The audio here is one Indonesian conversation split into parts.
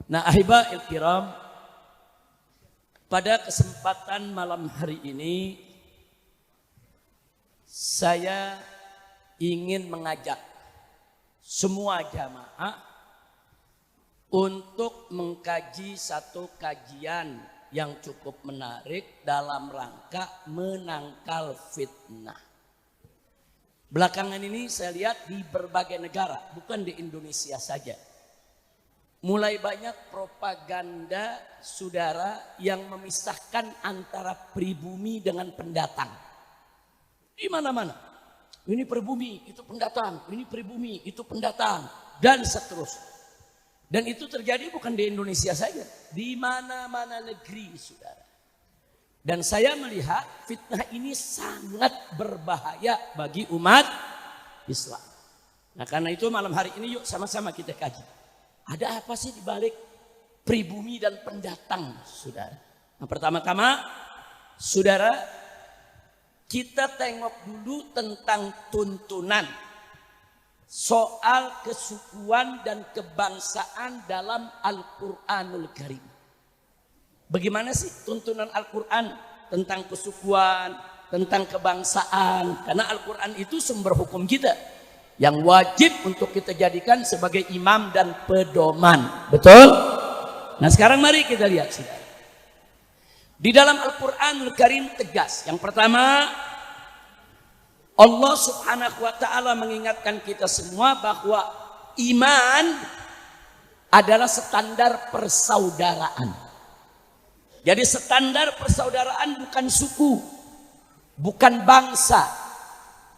Nah, ahibail kiram, pada kesempatan malam hari ini saya ingin mengajak semua jamaah untuk mengkaji satu kajian yang cukup menarik dalam rangka menangkal fitnah. Belakangan ini saya lihat di berbagai negara, bukan di Indonesia saja, mulai banyak propaganda saudara yang memisahkan antara pribumi dengan pendatang. Di mana-mana. Ini pribumi, itu pendatang. Ini pribumi, itu pendatang. Dan seterusnya. Dan itu terjadi bukan di Indonesia saja. Di mana-mana negeri saudara. Dan saya melihat fitnah ini sangat berbahaya bagi umat Islam. Nah, karena itu malam hari ini yuk sama-sama kita kaji. Ada apa sih di balik pribumi dan pendatang, saudara? Nah, pertama-tama, saudara, kita tengok dulu tentang tuntunan soal kesukuan dan kebangsaan dalam Al-Quranul Karim. Bagaimana sih tuntunan Al-Quran tentang kesukuan, tentang kebangsaan? Karena Al-Quran itu sumber hukum kita yang wajib untuk kita jadikan sebagai imam dan pedoman. Betul? Nah, sekarang mari kita lihat saudara. Di dalam Al-Quranul Karim tegas. Yang pertama, Allah Subhanahu wa ta'ala mengingatkan kita semua bahwa iman adalah standar persaudaraan. Jadi standar persaudaraan bukan suku, bukan bangsa,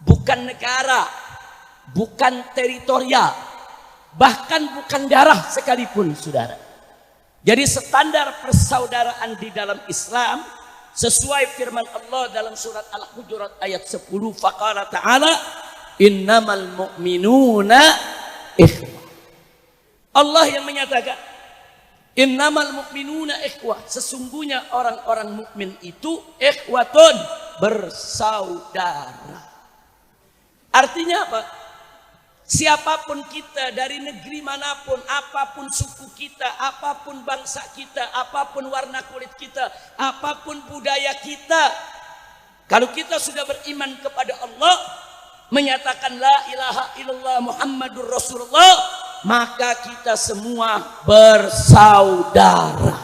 bukan negara, bukan teritorial, bahkan bukan darah sekalipun, saudara. Jadi standar persaudaraan di dalam Islam sesuai firman Allah dalam surat Al-Hujurat ayat 10, faqala ta'ala innamal mu'minuna ikhwah. Allah yang menyatakan innamal mu'minuna ikhwah, sesungguhnya orang-orang mukmin itu ikhwatun, bersaudara. Artinya apa? Siapapun kita, dari negeri manapun, apapun suku kita, apapun bangsa kita, apapun warna kulit kita, apapun budaya kita, kalau kita sudah beriman kepada Allah, menyatakan la ilaha illallah Muhammadur Rasulullah, maka kita semua bersaudara.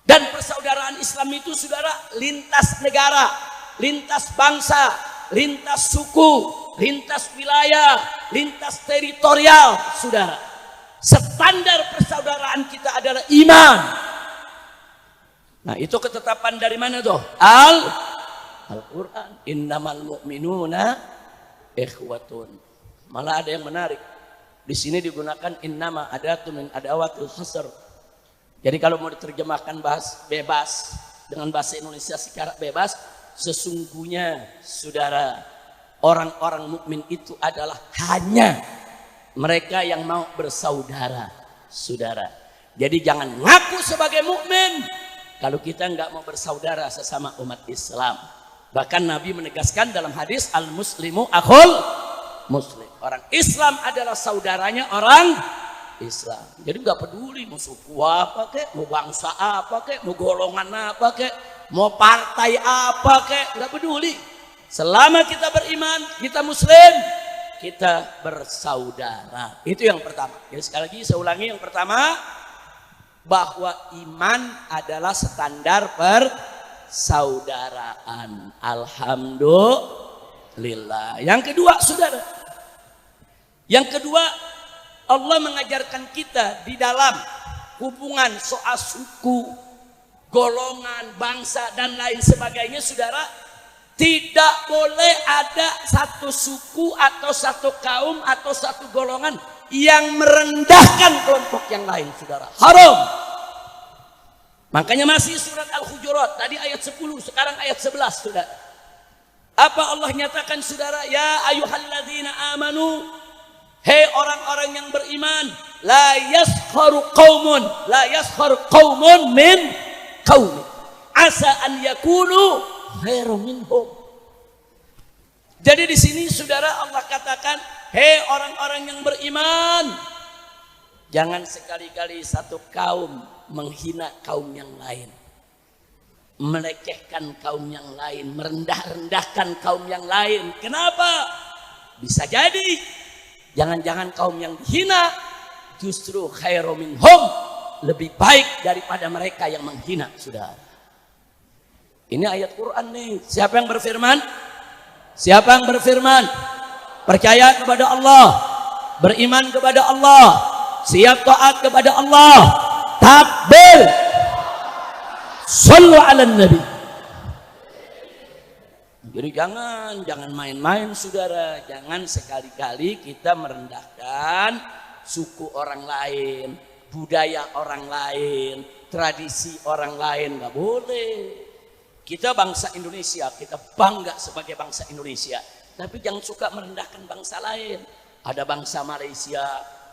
Dan persaudaraan Islam itu saudara lintas negara, lintas bangsa, lintas suku, lintas wilayah, lintas teritorial, saudara. Standar persaudaraan kita adalah iman. Nah, itu ketetapan dari mana tuh? Al-Quran. Innamal mu'minuna ikhwatun. Malah ada yang menarik. Di sini digunakan innama adatun min adawatil hasr. Jadi kalau mau diterjemahkan bebas dengan bahasa Indonesia secara bebas, sesungguhnya saudara, orang-orang mukmin itu adalah hanya mereka yang mau bersaudara, saudara. Jadi jangan ngaku sebagai mukmin kalau kita nggak mau bersaudara sesama umat Islam. Bahkan Nabi menegaskan dalam hadis al-muslimu akhul muslim. Orang Islam adalah saudaranya orang Islam. Jadi nggak peduli mau suku apa kek, mau bangsa apa kek, mau golongan apa kek, mau partai apa kek, nggak peduli. Selama kita beriman, kita muslim, kita bersaudara. Itu yang pertama. Jadi sekali lagi saya ulangi, yang pertama, bahwa iman adalah standar persaudaraan. Alhamdulillah. Yang kedua, saudara. Yang kedua, Allah mengajarkan kita di dalam hubungan soal suku, golongan, bangsa, dan lain sebagainya, saudara, tidak boleh ada satu suku atau satu kaum atau satu golongan yang merendahkan kelompok yang lain, saudara. Haram. Makanya masih surat Al-Hujurat, tadi ayat 10, sekarang ayat 11, saudara. Apa Allah nyatakan, saudara? Ya ayyuhalladzina amanu, hei orang-orang yang beriman, la yaskharu qaumun min qaumin asa an yakunu khairum minhum. Jadi di sini saudara Allah katakan, hei orang-orang yang beriman, Jangan sekali-kali satu kaum menghina kaum yang lain, melecehkan kaum yang lain, merendah-rendahkan kaum yang lain. Kenapa? Bisa jadi jangan-jangan kaum yang dihina justru khairu minhum, lebih baik daripada mereka yang menghina. Saudara, ini ayat Quran nih. Siapa yang berfirman? Siapa yang berfirman? Percaya kepada Allah, beriman kepada Allah, siap taat kepada Allah, takbir, sallu ala nabi. Jadi jangan main-main saudara, jangan sekali-kali kita merendahkan suku orang lain, budaya orang lain, tradisi orang lain, nggak boleh. Kita bangsa Indonesia, kita bangga sebagai bangsa Indonesia, tapi jangan suka merendahkan bangsa lain. Ada bangsa Malaysia,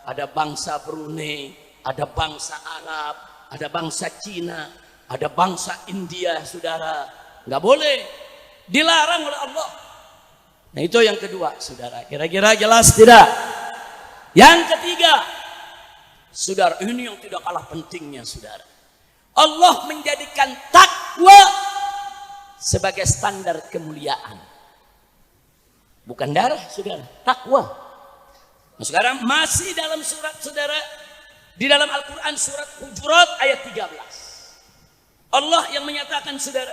ada bangsa Brunei, ada bangsa Arab, ada bangsa Cina, ada bangsa India, saudara. Nggak boleh, dilarang oleh Allah. Nah itu yang kedua, saudara. Kira-kira jelas tidak? Yang ketiga, saudara, ini yang tidak kalah pentingnya, saudara. Allah menjadikan takwa sebagai standar kemuliaan. Bukan darah, saudara, takwa. Nah, sekarang masih dalam surat, saudara, di dalam Al-Quran surat Hujurat ayat 13. Allah yang menyatakan, saudara,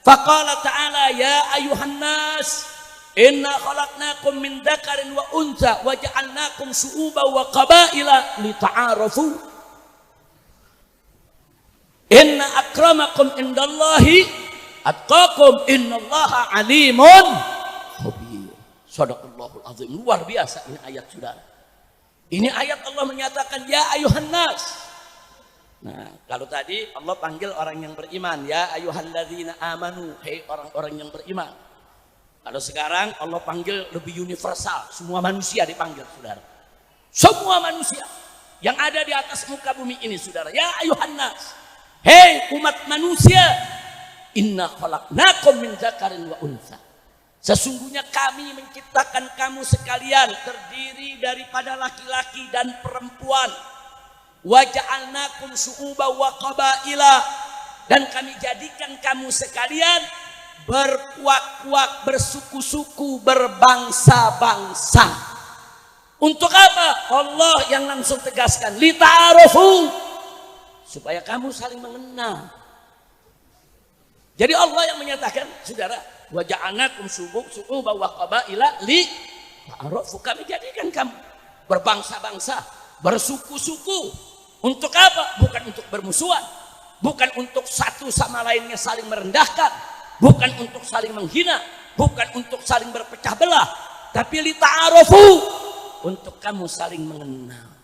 faqala ta'ala ya ayuhan nas inna khalaqnakum min dzakarin wa untha wa ja'alnakum syu'uban wa qabaila lita'arafu inna akramakum indallahi atqakum innallaha alimun khabir. Shadaqallahul azim. Luar biasa ini ayat, saudara. Ini ayat Allah menyatakan ya ayuhan nas. Nah, kalau tadi Allah panggil orang yang beriman, ya ayyuhalladzina amanu, hei orang-orang yang beriman. Kalau sekarang Allah panggil lebih universal, semua manusia dipanggil, saudara. Semua manusia yang ada di atas muka bumi ini, saudara. Ya ayyuhan nas, hei umat manusia, inna khalaqnakum min dzakarin wa untha. Sesungguhnya kami menciptakan kamu sekalian terdiri daripada laki-laki dan perempuan. Wa ja'alnakum syu'uban wa qabaila, dan kami jadikan kamu sekalian berkuak-kuak, bersuku-suku, berbangsa-bangsa. Untuk apa? Allah yang langsung tegaskan, lita'arufu, supaya kamu saling mengenal. Jadi Allah yang menyatakan, saudara, wa ja'alnakum syu'uban wa qabaila lita'arufu, kami jadikan kamu berbangsa-bangsa, bersuku-suku. Untuk apa? Bukan untuk bermusuhan, bukan untuk satu sama lainnya saling merendahkan, bukan untuk saling menghina, bukan untuk saling berpecah belah, tapi lita'arufu, untuk kamu saling mengenal.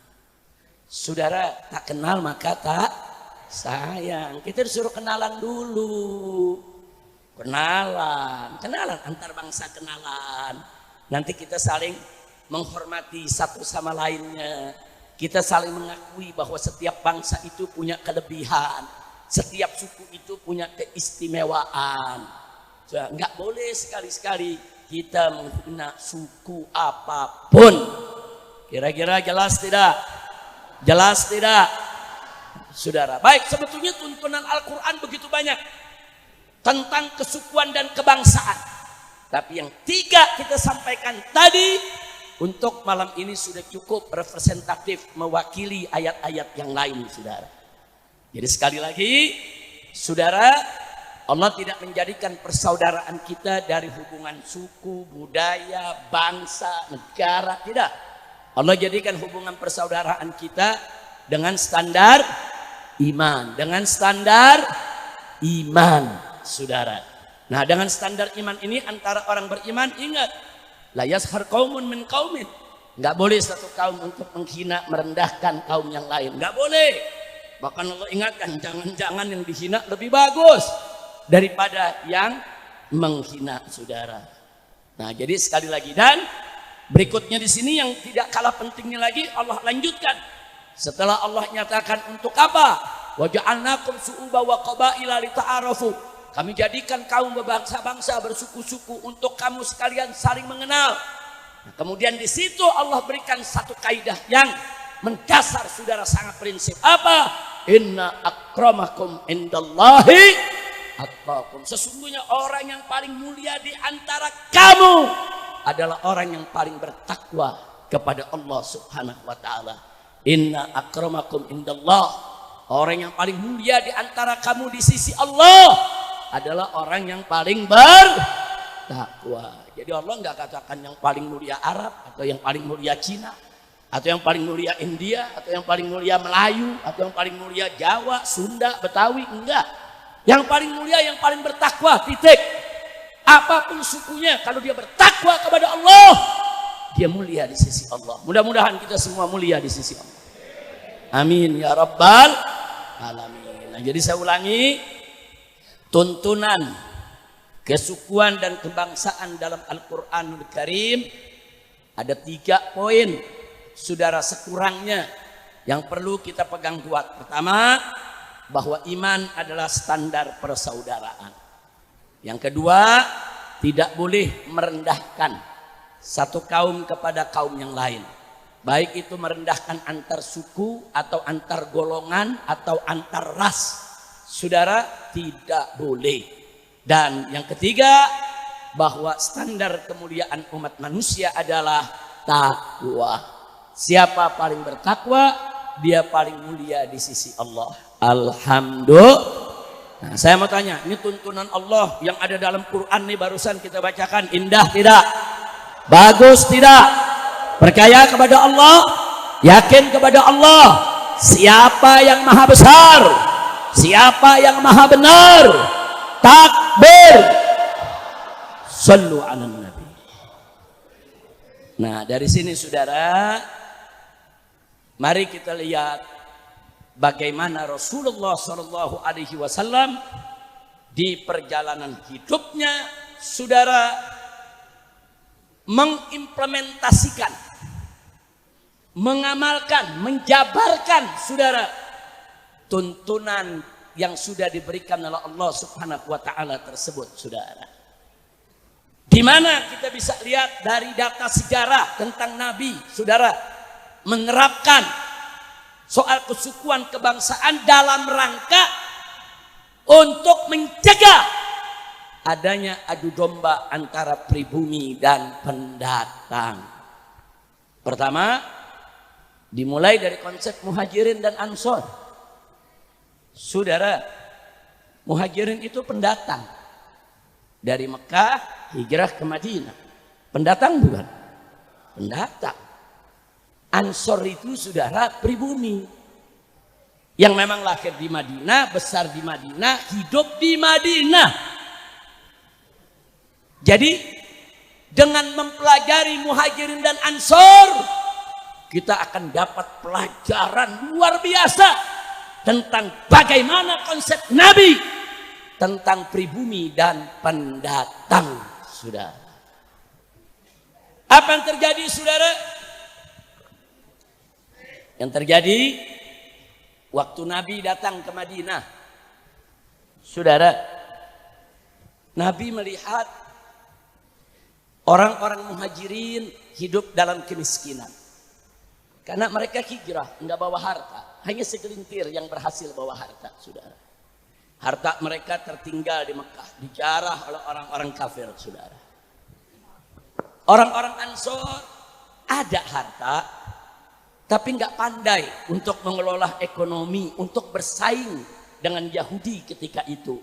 Saudara, tak kenal maka tak sayang. Kita disuruh kenalan dulu. Kenalan antar bangsa, kenalan. Nanti kita saling menghormati satu sama lainnya. Kita saling mengakui bahwa setiap bangsa itu punya kelebihan, setiap suku itu punya keistimewaan. Nggak boleh sekali-sekali kita menghina suku apapun. Kira-kira jelas tidak? Jelas tidak, saudara? Baik, sebetulnya tuntunan Al-Quran begitu banyak tentang kesukuan dan kebangsaan, tapi yang tiga kita sampaikan tadi untuk malam ini sudah cukup representatif mewakili ayat-ayat yang lain, saudara. Jadi sekali lagi, saudara, Allah tidak menjadikan persaudaraan kita dari hubungan suku, budaya, bangsa, negara, tidak. Allah jadikan hubungan persaudaraan kita dengan standar iman, dengan standar iman, saudara. Nah, dengan standar iman ini antara orang beriman, ingat, la yaskhar qaumun min qaumin. Enggak boleh satu kaum untuk menghina, merendahkan kaum yang lain. Enggak boleh. Bahkan Allah ingatkan, jangan-jangan yang dihina lebih bagus daripada yang menghina, saudara. Nah, jadi sekali lagi, dan berikutnya di sini yang tidak kalah pentingnya lagi, Allah lanjutkan. Setelah Allah nyatakan untuk apa? Wa ja'alnakum syu'uban wa qabaila lita'arafu. Kami jadikan kaum berbangsa-bangsa, bersuku-suku untuk kamu sekalian saling mengenal. Nah, kemudian di situ Allah berikan satu kaidah yang mendasar saudara, sangat prinsip. Apa? Inna akramakum indallahi atqakum. Sesungguhnya orang yang paling mulia di antara kamu adalah orang yang paling bertakwa kepada Allah Subhanahu wa taala. Inna akramakum indallah, orang yang paling mulia di antara kamu di sisi Allah adalah orang yang paling bertakwa. Jadi Allah nggak katakan yang paling mulia Arab, atau yang paling mulia Cina, atau yang paling mulia India, atau yang paling mulia Melayu, atau yang paling mulia Jawa, Sunda, Betawi. Enggak. Yang paling mulia yang paling bertakwa, titik. Apapun sukunya, kalau dia bertakwa kepada Allah, dia mulia di sisi Allah. Mudah-mudahan kita semua mulia di sisi Allah. Amin ya rabbal alamin. Nah, jadi saya ulangi, tuntunan kesukuan dan kebangsaan dalam Al-Quranul Karim ada 3 poin, saudara, sekurangnya yang perlu kita pegang kuat. Pertama, bahwa iman adalah standar persaudaraan. Yang kedua, tidak boleh merendahkan satu kaum kepada kaum yang lain, baik itu merendahkan antar suku atau antar golongan atau antar ras. Saudara, tidak boleh. Dan yang ketiga, bahwa standar kemuliaan umat manusia adalah takwa. Siapa paling bertakwa, dia paling mulia di sisi Allah. Alhamdulillah. Nah, saya mau tanya, ini tuntunan Allah yang ada dalam Quran nih barusan kita bacakan, indah tidak? Bagus tidak? Percaya kepada Allah, yakin kepada Allah. Siapa yang maha besar? Siapa yang maha benar? Takbir. Sallu ala nabi. Nah, dari sini saudara, mari kita lihat bagaimana Rasulullah Shallallahu Alaihi Wasallam di perjalanan hidupnya, saudara, mengimplementasikan, mengamalkan, menjabarkan, saudara, tuntunan yang sudah diberikan oleh Allah Subhanahu wa taala tersebut, saudara. Di mana kita bisa lihat dari data sejarah tentang Nabi, saudara, menerapkan soal kesukuan kebangsaan dalam rangka untuk mencegah adanya adu domba antara pribumi dan pendatang. Pertama, dimulai dari konsep muhajirin dan ansor. Saudara, muhajirin itu pendatang dari Mekah hijrah ke Madinah. Pendatang bukan? Pendatang. Ansor itu, saudara, pribumi yang memang lahir di Madinah, besar di Madinah, hidup di Madinah. Jadi dengan mempelajari muhajirin dan ansor, kita akan dapat pelajaran luar biasa tentang bagaimana konsep Nabi tentang pribumi dan pendatang, saudara. Apa yang terjadi, saudara? Yang terjadi waktu Nabi datang ke Madinah, saudara, Nabi melihat orang-orang muhajirin hidup dalam kemiskinan. Karena mereka hijrah, enggak bawa harta. Hanya segelintir yang berhasil bawa harta, saudara. Harta mereka tertinggal di Mekah, dijarah oleh orang-orang kafir, saudara. Orang-orang Ansor ada harta, tapi nggak pandai untuk mengelola ekonomi, untuk bersaing dengan Yahudi ketika itu.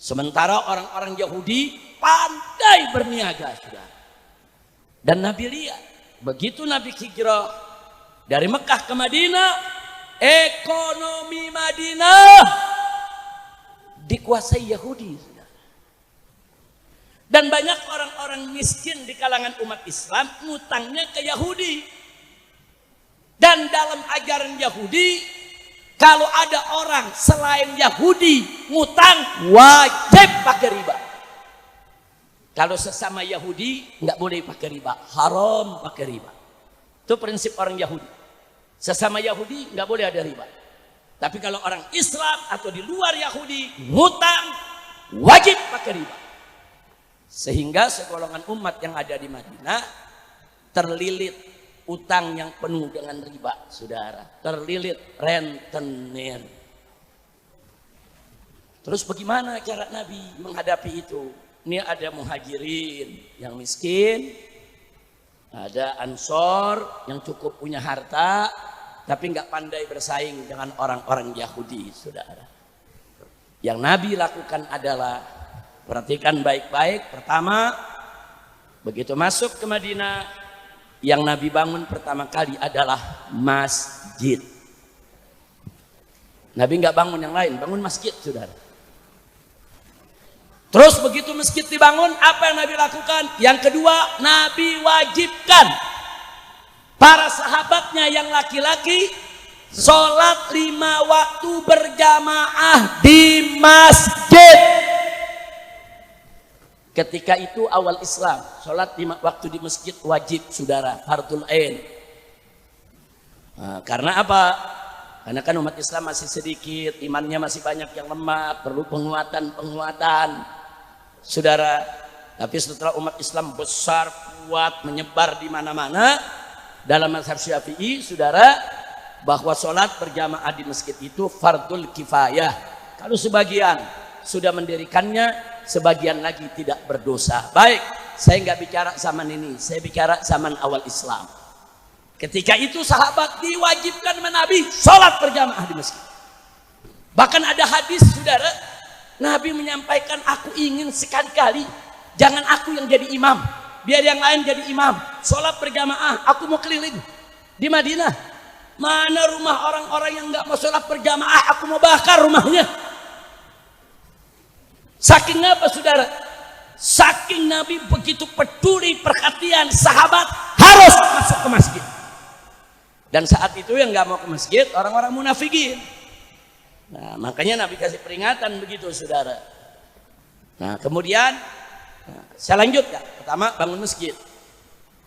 Sementara orang-orang Yahudi pandai berniaga, saudara. Dan Nabi lihat, begitu Nabi hijrah dari Mekah ke Madinah, ekonomi Madinah dikuasai Yahudi, saudara. Dan banyak orang-orang miskin di kalangan umat Islam ngutangnya ke Yahudi. Dan dalam ajaran Yahudi, kalau ada orang selain Yahudi ngutang, wajib pakai riba. Kalau sesama Yahudi nggak boleh pakai riba, haram pakai riba. Itu prinsip orang Yahudi. Sesama Yahudi nggak boleh ada riba. Tapi kalau orang Islam atau di luar Yahudi ngutang, wajib pakai riba. Sehingga segolongan umat yang ada di Madinah terlilit utang yang penuh dengan riba, saudara, terlilit rentenir. Terus bagaimana cara Nabi menghadapi itu? Ini ada muhajirin yang miskin, ada ansor yang cukup punya harta tapi nggak pandai bersaing dengan orang-orang Yahudi, saudara. Yang Nabi lakukan adalah, perhatikan baik-baik, pertama begitu masuk ke Madinah, yang Nabi bangun pertama kali adalah masjid. Nabi nggak bangun yang lain, bangun masjid, saudara. Terus begitu masjid dibangun, apa yang Nabi lakukan? Yang kedua, Nabi wajibkan para sahabatnya yang laki-laki sholat 5 waktu berjamaah di masjid. Ketika itu awal Islam, sholat 5 waktu di masjid wajib, saudara, fardul ain. Nah, karena apa? Karena kan umat Islam masih sedikit, imannya masih banyak yang lemah, perlu penguatan. Saudara, tapi setelah umat Islam besar, kuat, menyebar di mana-mana, dalam mazhab Syafi'i, saudara, bahwa sholat berjamaah di masjid itu fardul kifayah. Kalau sebagian sudah mendirikannya, sebagian lagi tidak berdosa. Baik, saya nggak bicara zaman ini, saya bicara zaman awal Islam. Ketika itu sahabat diwajibkan Nabi sholat berjamaah di masjid. Bahkan ada hadis, saudara, Nabi menyampaikan, aku ingin sekali-kali jangan aku yang jadi imam, biar yang lain jadi imam. Sholat berjamaah, aku mau keliling di Madinah. Mana rumah orang-orang yang nggak mau sholat berjamaah, aku mau bakar rumahnya. Saking apa, saudara? Saking Nabi begitu peduli, perhatian sahabat harus masuk ke masjid. Dan saat itu yang nggak mau ke masjid orang-orang munafikin. Nah, makanya Nabi kasih peringatan begitu, saudara. Nah, kemudian saya lanjutkan. Pertama, bangun masjid.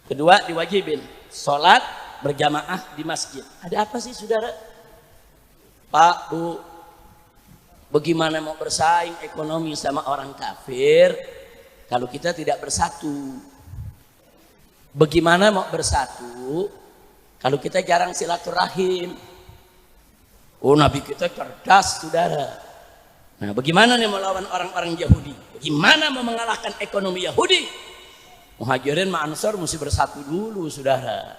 Kedua, diwajibin sholat berjamaah di masjid. Ada apa sih, saudara? Pak, Bu, bagaimana mau bersaing ekonomi sama orang kafir kalau kita tidak bersatu? Bagaimana mau bersatu kalau kita jarang silaturahim? Oh, Nabi kita cerdas, saudara. Nah, bagaimana nih melawan orang-orang Yahudi? Bagaimana mau mengalahkan ekonomi Yahudi? Muhajirin sama Ansor mesti bersatu dulu, saudara.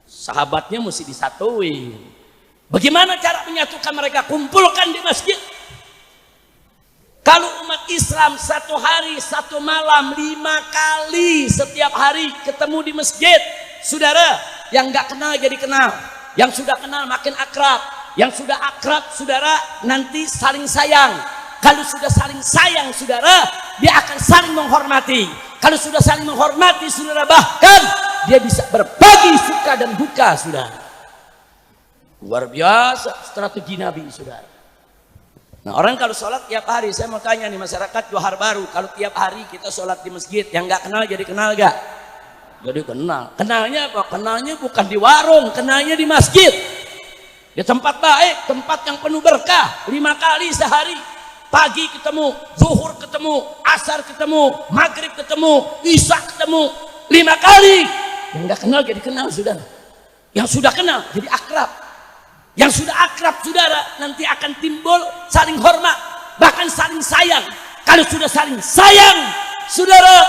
Sahabatnya mesti disatuin. Bagaimana cara menyatukan mereka? Kumpulkan di masjid. Kalau umat Islam 1 hari 1 malam 5 kali setiap hari ketemu di masjid, saudara, yang nggak kenal jadi kenal, yang sudah kenal makin akrab. Yang sudah akrab, saudara, nanti saling sayang. Kalau sudah saling sayang, saudara, dia akan saling menghormati. Kalau sudah saling menghormati, saudara, bahkan dia bisa berbagi suka dan duka, saudara. Luar biasa strategi Nabi, saudara. Nah, orang kalau sholat tiap hari, saya mau tanya nih masyarakat Johar Baru, kalau tiap hari kita sholat di masjid, yang nggak kenal jadi kenal gak? Jadi kenal. Kenalnya apa? Kenalnya bukan di warung, kenalnya di masjid. Di tempat baik, tempat yang penuh berkah. 5 kali sehari, pagi ketemu, zuhur ketemu, asar ketemu, maghrib ketemu, isya ketemu, 5 kali. Yang nggak kenal jadi kenal, saudara. Yang sudah kenal jadi akrab. Yang sudah akrab, saudara, nanti akan timbul saling hormat, bahkan saling sayang. Kalau sudah saling sayang, saudara,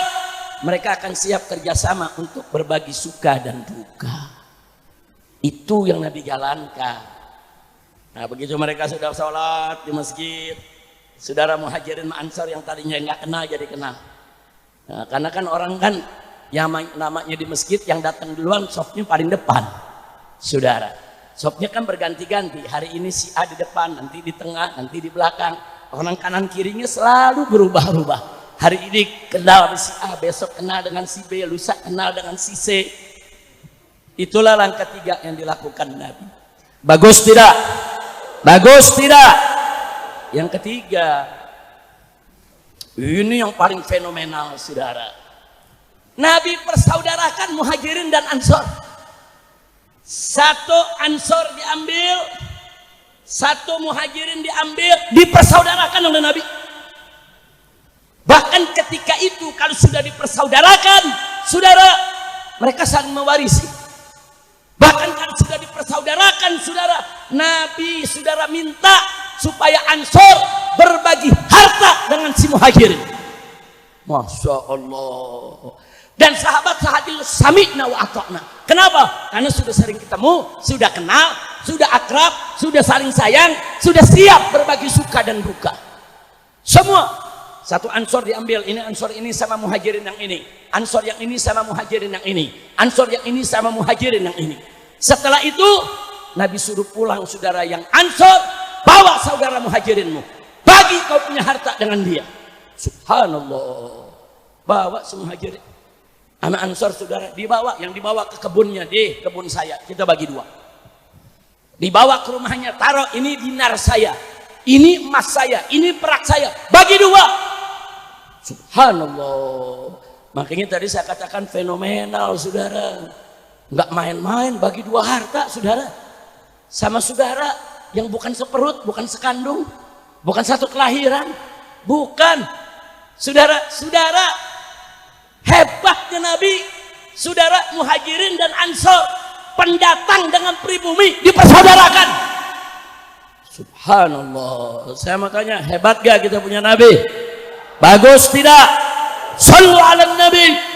mereka akan siap kerjasama untuk berbagi suka dan duka. Itu yang Nabi jalankan. Nah, begitu mereka sudah sholat di masjid, saudara, Muhajirin Ansor yang tadinya nggak kenal jadi kenal. Nah, karena kan orang kan yang namanya di masjid yang datang duluan sofnya paling depan, saudara. Sofnya kan berganti-ganti. Hari ini si A di depan, nanti di tengah, nanti di belakang. Orang kanan kirinya selalu berubah-ubah. Hari ini kenal si A, besok kenal dengan si B, lusa kenal dengan si C. Itulah langkah 3 yang dilakukan Nabi. Bagus tidak? Bagus tidak? Yang ketiga, ini yang paling fenomenal, saudara. Nabi persaudarakan Muhajirin dan Ansor. Satu Ansor diambil, satu Muhajirin diambil, dipersaudarakan oleh Nabi. Bahkan ketika itu kalau sudah dipersaudarakan, saudara, mereka saling mewarisi. Bahkan saudara, Nabi saudara minta supaya Ansor berbagi harta dengan si Muhajirin. Masya Allah. Dan sahabat-sahabat sami'na wa ata'na. Kenapa? Karena sudah sering ketemu, sudah kenal, sudah akrab, sudah saling sayang, sudah siap berbagi suka dan duka. Semua. Satu Ansor diambil, ini Ansor ini sama Muhajirin yang ini, Ansor yang ini sama Muhajirin yang ini, Ansor yang ini sama Muhajirin yang ini. Setelah itu Nabi suruh pulang saudara yang Ansor, bawa saudara Muhajirinmu, bagi kau punya harta dengan dia. Subhanallah. Bawa si Muhajirin. Anak Ansor saudara dibawa, yang dibawa ke kebunnya, di kebun saya kita bagi dua. Dibawa ke rumahnya, taruh ini dinar saya, ini emas saya, ini perak saya, bagi dua. Subhanallah. Makanya tadi saya katakan fenomenal saudara, nggak main-main bagi dua harta saudara, sama saudara yang bukan seperut, bukan sekandung, bukan satu kelahiran, bukan saudara. Hebatnya Nabi, saudara Muhajirin dan Ansor, pendatang dengan pribumi dipersaudarakan. Subhanallah. Saya makanya hebat gak kita punya Nabi? Bagus tidak? Sallu ala Nabi.